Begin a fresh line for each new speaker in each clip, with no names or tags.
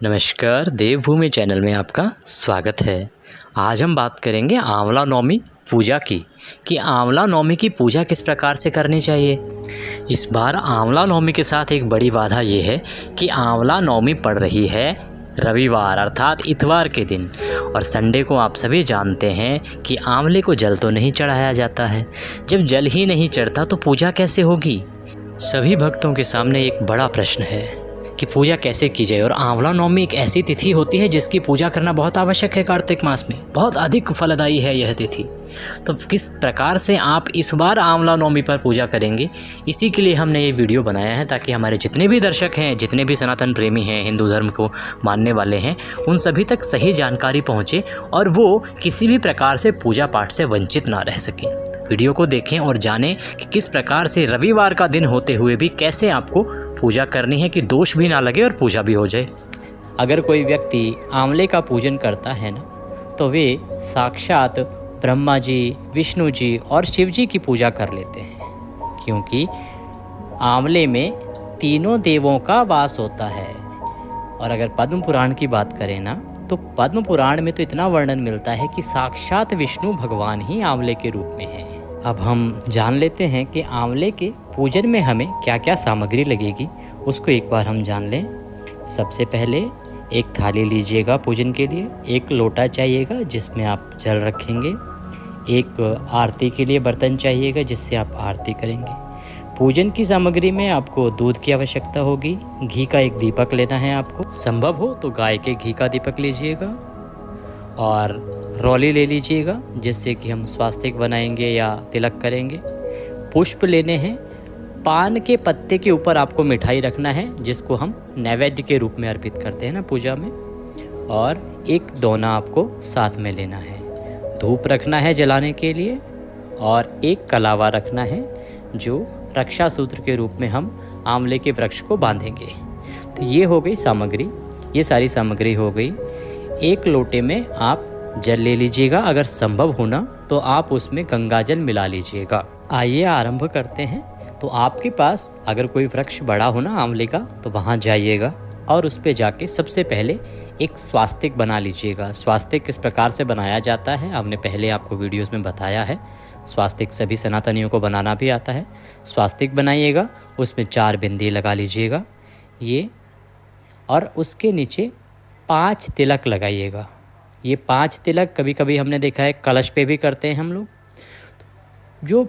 नमस्कार, देवभूमि चैनल में आपका स्वागत है। आज हम बात करेंगे आंवला नवमी पूजा की कि आंवला नवमी की पूजा किस प्रकार से करनी चाहिए। इस बार आंवला नवमी के साथ एक बड़ी बाधा ये है कि आंवला नवमी पड़ रही है रविवार अर्थात इतवार के दिन, और संडे को आप सभी जानते हैं कि आंवले को जल तो नहीं चढ़ाया जाता है। जब जल ही नहीं चढ़ता तो पूजा कैसे होगी। सभी भक्तों के सामने एक बड़ा प्रश्न है कि पूजा कैसे की जाए। और आंवला नवमी एक ऐसी तिथि होती है जिसकी पूजा करना बहुत आवश्यक है। कार्तिक मास में बहुत अधिक फलदायी है यह तिथि। तो किस प्रकार से आप इस बार आंवला नवमी पर पूजा करेंगे, इसी के लिए हमने ये वीडियो बनाया है, ताकि हमारे जितने भी दर्शक हैं, जितने भी सनातन प्रेमी हैं, हिंदू धर्म को मानने वाले हैं, उन सभी तक सही जानकारी पहुँचे और वो किसी भी प्रकार से पूजा पाठ से वंचित ना रह सकें। वीडियो को देखें और जानें कि किस प्रकार से रविवार का दिन होते हुए भी कैसे आपको पूजा करनी है कि दोष भी ना लगे और पूजा भी हो जाए। अगर कोई व्यक्ति आंवले का पूजन करता है ना, तो वे साक्षात ब्रह्मा जी, विष्णु जी और शिव जी की पूजा कर लेते हैं, क्योंकि आंवले में तीनों देवों का वास होता है। और अगर पद्म पुराण की बात करें ना, तो पद्म पुराण में तो इतना वर्णन मिलता है कि साक्षात विष्णु भगवान ही आंवले के रूप में है। अब हम जान लेते हैं कि आंवले के पूजन में हमें क्या क्या सामग्री लगेगी, उसको एक बार हम जान लें। सबसे पहले एक थाली लीजिएगा पूजन के लिए, एक लोटा चाहिएगा जिसमें आप जल रखेंगे, एक आरती के लिए बर्तन चाहिएगा जिससे आप आरती करेंगे। पूजन की सामग्री में आपको दूध की आवश्यकता होगी, घी का एक दीपक लेना है आपको, संभव हो तो गाय के घी का दीपक लीजिएगा, और रौली ले लीजिएगा जिससे कि हम स्वास्तिक बनाएंगे या तिलक करेंगे। पुष्प लेने हैं, पान के पत्ते के ऊपर आपको मिठाई रखना है जिसको हम नैवेद्य के रूप में अर्पित करते हैं ना पूजा में, और एक दोना आपको साथ में लेना है। धूप रखना है जलाने के लिए, और एक कलावा रखना है जो रक्षा सूत्र के रूप में हम आंवले के वृक्ष को बांधेंगे। तो ये हो गई सामग्री, ये सारी सामग्री हो गई। एक लोटे में आप जल ले लीजिएगा, अगर संभव होना तो आप उसमें गंगा जल मिला लीजिएगा। आइए आरंभ करते हैं। तो आपके पास अगर कोई वृक्ष बड़ा हो ना आंवले का, तो वहाँ जाइएगा और उस पे जाके सबसे पहले एक स्वास्तिक बना लीजिएगा। स्वास्तिक किस प्रकार से बनाया जाता है हमने पहले आपको वीडियोस में बताया है। स्वास्तिक सभी सनातनियों को बनाना भी आता है। स्वास्तिक बनाइएगा, उसमें 4 बिंदी लगा लीजिएगा ये, और उसके नीचे 5 तिलक लगाइएगा। ये 5 तिलक कभी कभी हमने देखा है कलश पे भी करते हैं हम लोग। जो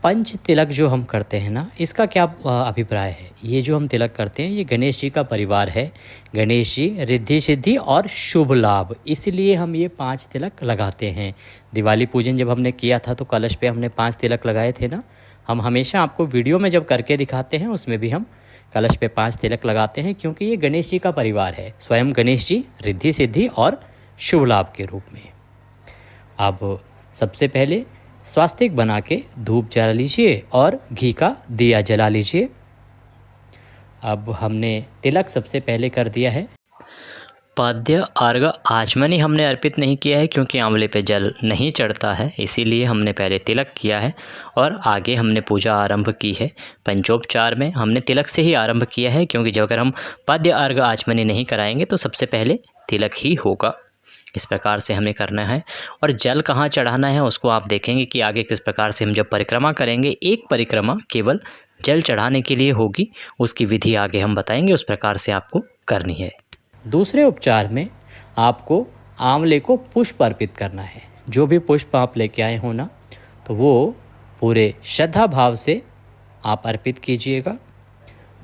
पंच तिलक जो हम करते हैं ना, इसका क्या अभिप्राय है। ये जो हम तिलक करते हैं ये गणेश जी का परिवार है। गणेश जी रिद्धि सिद्धि और शुभ लाभ, इसलिए हम ये 5 तिलक लगाते हैं। दिवाली पूजन जब हमने किया था तो कलश पे हमने 5 तिलक लगाए थे ना। हम हमेशा आपको वीडियो में जब करके दिखाते हैं उसमें भी हम कलश पे 5 तिलक लगाते हैं, क्योंकि ये गणेश जी का परिवार है। स्वयं गणेश जी रिद्धि सिद्धि और शुभ लाभ के रूप में। अब सबसे पहले स्वास्तिक बना के धूप जला लीजिए और घी का दिया जला लीजिए। अब हमने तिलक सबसे पहले कर दिया है। पाद्य अर्घ आचमनी हमने अर्पित नहीं किया है, क्योंकि आंवले पे जल नहीं चढ़ता है, इसीलिए हमने पहले तिलक किया है और आगे हमने पूजा आरंभ की है। पंचोपचार में हमने तिलक से ही आरंभ किया है, क्योंकि जब अगर हम पाद्य अर्घ आचमनी नहीं कराएंगे तो सबसे पहले तिलक ही होगा। इस प्रकार से हमें करना है। और जल कहाँ चढ़ाना है उसको आप देखेंगे कि आगे किस प्रकार से हम जब परिक्रमा करेंगे, एक परिक्रमा केवल जल चढ़ाने के लिए होगी, उसकी विधि आगे हम बताएंगे, उस प्रकार से आपको करनी है। दूसरे उपचार में आपको आंवले को पुष्प अर्पित करना है। जो भी पुष्प आप लेके आए हो ना, तो वो पूरे श्रद्धा भाव से आप अर्पित कीजिएगा।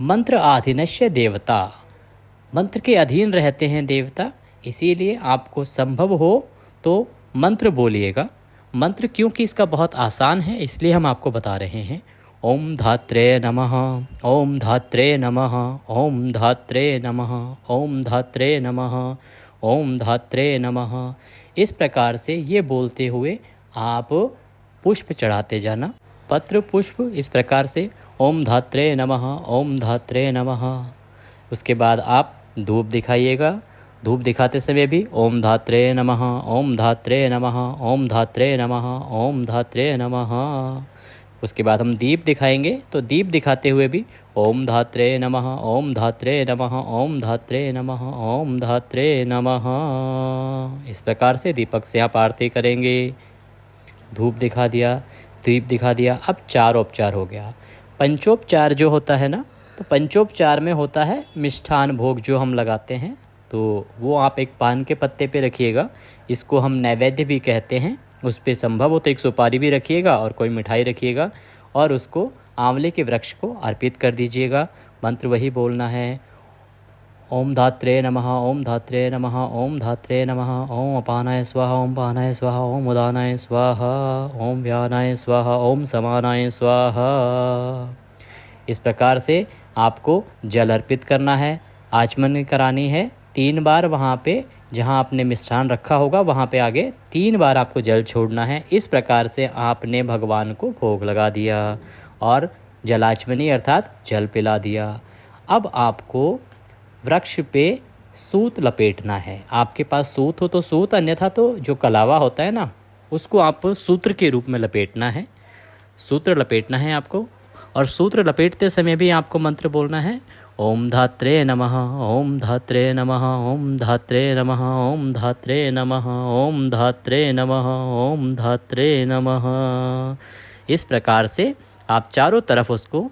मंत्र आधीनस्य देवता, मंत्र के अधीन रहते हैं देवता, इसीलिए आपको संभव हो तो मंत्र बोलिएगा। मंत्र क्योंकि इसका बहुत आसान है इसलिए हम आपको बता रहे हैं। ओम धात्रे नमः, ओम धात्रे नमः, ओम धात्रे नमः, ओम धात्रे नमः, ओम धात्रे नमः। इस प्रकार से ये बोलते हुए आप पुष्प चढ़ाते जाना, पत्र पुष्प, इस प्रकार से ओम धात्रे नमः, ओम धात्रे नमः। उसके बाद आप धूप दिखाइएगा। धूप दिखाते समय भी ओम धात्रे नमः, ओम धात्रे नमः, ओम धात्रे नमः, ओम धात्रे नमः। उसके बाद हम दीप दिखाएंगे, तो दीप दिखाते हुए भी ओम धात्रे नमः, ओम धात्रे नमः, ओम धात्रे नमः, ओम धात्रे नमः, इस प्रकार से दीपक से आप आरती करेंगे। धूप दिखा दिया, दीप दिखा दिया। अब चारोपचार हो गया। पंचोपचार जो होता है ना, तो पंचोपचार में होता है मिष्ठान भोग जो हम लगाते हैं, तो वो आप एक पान के पत्ते पे रखिएगा। इसको हम नैवेद्य भी कहते हैं। उस पे संभव हो तो एक सुपारी भी रखिएगा और कोई मिठाई रखिएगा और उसको आंवले के वृक्ष को अर्पित कर दीजिएगा। मंत्र वही बोलना है, ओम धात्रे नमः, ओम धात्रे नमः, ओम धात्रे नमः, ओम अपानाय स्वाहा, ओम पानाय स्वाहा, ओम उदानाय स्वाहा, ओम व्यानाय स्वाहा, ओम समानाय स्वाहा। इस प्रकार से आपको जल अर्पित करना है, आचमन करानी है 3 बार। वहाँ पे जहाँ आपने मिष्ठान रखा होगा वहाँ पे आगे 3 बार आपको जल छोड़ना है। इस प्रकार से आपने भगवान को भोग लगा दिया और जलाचमनी अर्थात जल पिला दिया। अब आपको वृक्ष पे सूत लपेटना है। आपके पास सूत हो तो सूत, अन्यथा तो जो कलावा होता है ना, उसको आप सूत्र के रूप में लपेटना है। सूत्र लपेटना है आपको, और सूत्र लपेटते समय भी आपको मंत्र बोलना है, ओम धात्रे नमः, ओम धात्रे नमः, ओम धात्रे नमः, ओम धात्रे नमः, ओम धात्रे नमः, ओम धात्रे नमः। इस प्रकार से आप चारों तरफ उसको,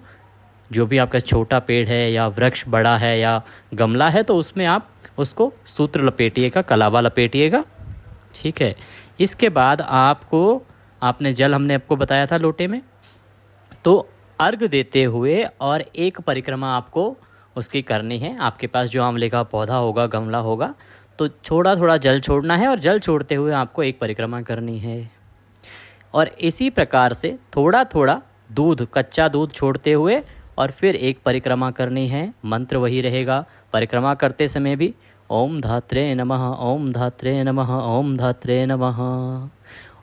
जो भी आपका छोटा पेड़ है या वृक्ष बड़ा है या गमला है, तो उसमें आप उसको सूत्र लपेटिएगा, कलावा लपेटिएगा। ठीक है। इसके बाद आपने जल हमने आपको बताया था लोटे में, तो अर्घ देते हुए और एक परिक्रमा आपको उसकी करनी है। आपके पास जो आंवले का पौधा होगा, गमला होगा, तो थोड़ा थोड़ा जल छोड़ना है और जल छोड़ते हुए आपको एक परिक्रमा करनी है। और इसी प्रकार से थोड़ा थोड़ा दूध, कच्चा दूध छोड़ते हुए और फिर एक परिक्रमा करनी है। मंत्र वही रहेगा। परिक्रमा करते समय भी ओम धात्रे नमः, ओम धात्रे नमः, ओम धात्रे नमः।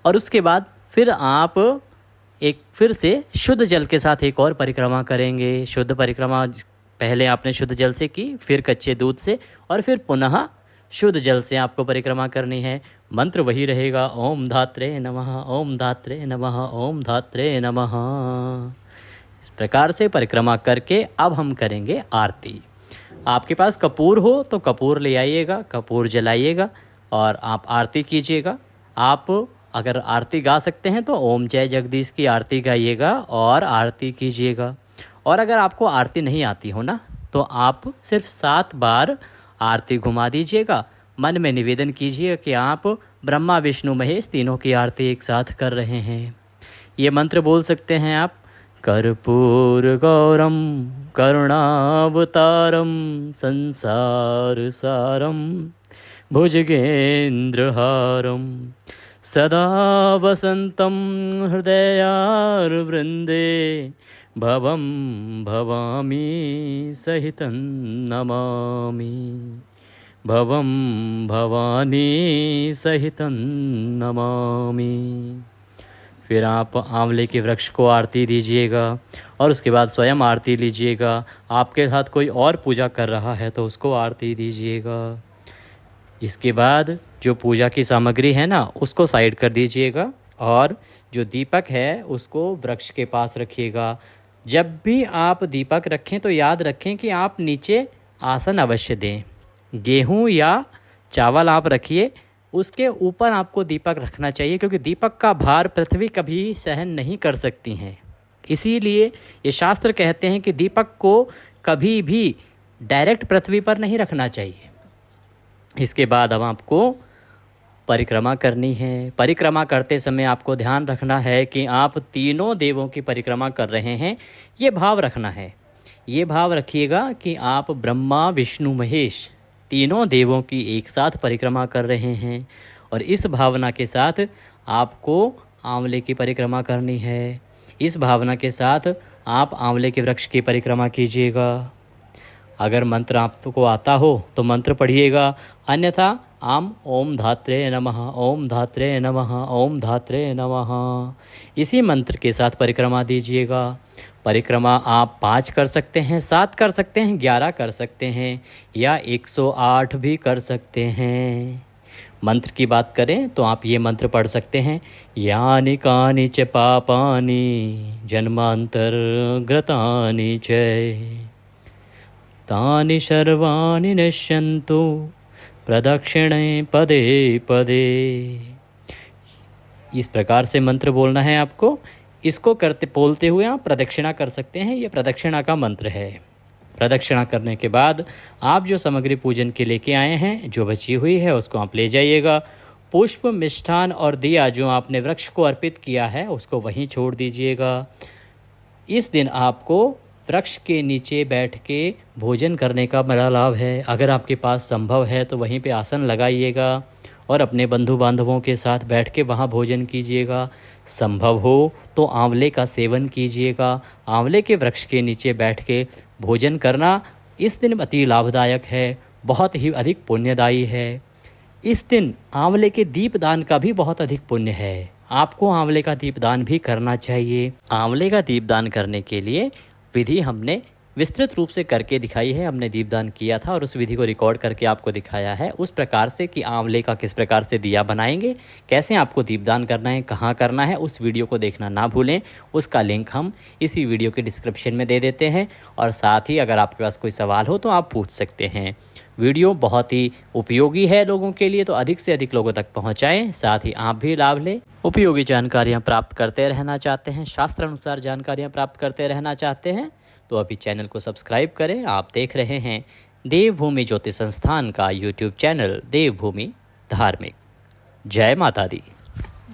और उसके बाद फिर आप फिर से शुद्ध जल के साथ एक और परिक्रमा करेंगे। शुद्ध परिक्रमा पहले आपने शुद्ध जल से की, फिर कच्चे दूध से, और फिर पुनः शुद्ध जल से आपको परिक्रमा करनी है। मंत्र वही रहेगा, ओम धात्रे नमः, ओम धात्रे नमः, ओम धात्रे नमः। इस प्रकार से परिक्रमा करके अब हम करेंगे आरती। आपके पास कपूर हो तो कपूर ले आइएगा, कपूर जलाइएगा और आप आरती कीजिएगा। आप अगर आरती गा सकते हैं तो ओम जय जगदीश की आरती गाइएगा और आरती कीजिएगा। और अगर आपको आरती नहीं आती हो ना, तो आप सिर्फ 7 बार आरती घुमा दीजिएगा। मन में निवेदन कीजिए कि आप ब्रह्मा विष्णु महेश तीनों की आरती एक साथ कर रहे हैं। ये मंत्र बोल सकते हैं आप, कर्पूर गौरम करुणावतारम संसार सारम भुजगेंद्रहारम सदा वसंतम हृदयारवृंदे भवं भवामी सहितं नमामि, भवं भवानी सहितं नमामि। फिर आप आंवले के वृक्ष को आरती दीजिएगा और उसके बाद स्वयं आरती लीजिएगा। आपके साथ कोई और पूजा कर रहा है तो उसको आरती दीजिएगा। इसके बाद जो पूजा की सामग्री है ना, उसको साइड कर दीजिएगा और जो दीपक है उसको वृक्ष के पास रखिएगा। जब भी आप दीपक रखें तो याद रखें कि आप नीचे आसन अवश्य दें। गेहूं या चावल आप रखिए, उसके ऊपर आपको दीपक रखना चाहिए, क्योंकि दीपक का भार पृथ्वी कभी सहन नहीं कर सकती हैं। इसीलिए ये शास्त्र कहते हैं कि दीपक को कभी भी डायरेक्ट पृथ्वी पर नहीं रखना चाहिए। इसके बाद अब आपको परिक्रमा करनी है। परिक्रमा करते समय आपको ध्यान रखना है कि आप तीनों देवों की परिक्रमा कर रहे हैं, ये भाव रखना है। ये भाव रखिएगा कि आप ब्रह्मा विष्णु महेश तीनों देवों की एक साथ परिक्रमा कर रहे हैं, और इस भावना के साथ आपको आंवले की परिक्रमा करनी है। इस भावना के साथ आप आंवले के वृक्ष की परिक्रमा कीजिएगा। अगर मंत्र आपको आता हो तो मंत्र पढ़िएगा, अन्यथा आम ओम धात्रे नमः, ओम धात्रे नमः, ओम धात्रे नमः, इसी मंत्र के साथ परिक्रमा दीजिएगा। परिक्रमा आप 5 कर सकते हैं, 7 कर सकते हैं, 11 कर सकते हैं या 108 भी कर सकते हैं। मंत्र की बात करें तो आप ये मंत्र पढ़ सकते हैं, यानि कानि च पापानि जन्मांतर्गतानि च तानि सर्वाणि नश्यन्तु प्रदक्षिणे पदे पदे। इस प्रकार से मंत्र बोलना है आपको। इसको बोलते हुए आप प्रदक्षिणा कर सकते हैं। ये प्रदक्षिणा का मंत्र है। प्रदक्षिणा करने के बाद आप जो सामग्री पूजन के लेके आए हैं, जो बची हुई है, उसको आप ले जाइएगा। पुष्प, मिष्ठान और दिया जो आपने वृक्ष को अर्पित किया है उसको वहीं छोड़ दीजिएगा। इस दिन आपको वृक्ष के नीचे बैठ के भोजन करने का बड़ा लाभ है। अगर आपके पास संभव है तो वहीं पे आसन लगाइएगा और अपने बंधु बांधवों के साथ बैठ के वहाँ भोजन कीजिएगा। संभव हो तो आंवले का सेवन कीजिएगा। आंवले के वृक्ष के नीचे बैठ के भोजन करना इस दिन अति लाभदायक है, बहुत ही अधिक पुण्यदायी है। इस दिन आंवले के दीपदान का भी बहुत अधिक पुण्य है। आपको आंवले का दीपदान भी करना चाहिए। आंवले का दीपदान करने के लिए विधि हमने विस्तृत रूप से करके दिखाई है। हमने दीपदान किया था और उस विधि को रिकॉर्ड करके आपको दिखाया है उस प्रकार से कि आंवले का किस प्रकार से दिया बनाएंगे, कैसे आपको दीपदान करना है, कहाँ करना है, उस वीडियो को देखना ना भूलें। उसका लिंक हम इसी वीडियो के डिस्क्रिप्शन में दे देते हैं। और साथ ही अगर आपके पास कोई सवाल हो तो आप पूछ सकते हैं। वीडियो बहुत ही उपयोगी है लोगों के लिए, तो अधिक से अधिक लोगों तक पहुँचाएँ। साथ ही आप भी लाभ लें। उपयोगी जानकारियाँ प्राप्त करते रहना चाहते हैं, शास्त्र अनुसार जानकारियाँ प्राप्त करते रहना चाहते हैं तो अभी चैनल को सब्सक्राइब करें। आप देख रहे हैं देवभूमि ज्योतिष संस्थान का यूट्यूब चैनल देवभूमि धार्मिक। जय माता दी।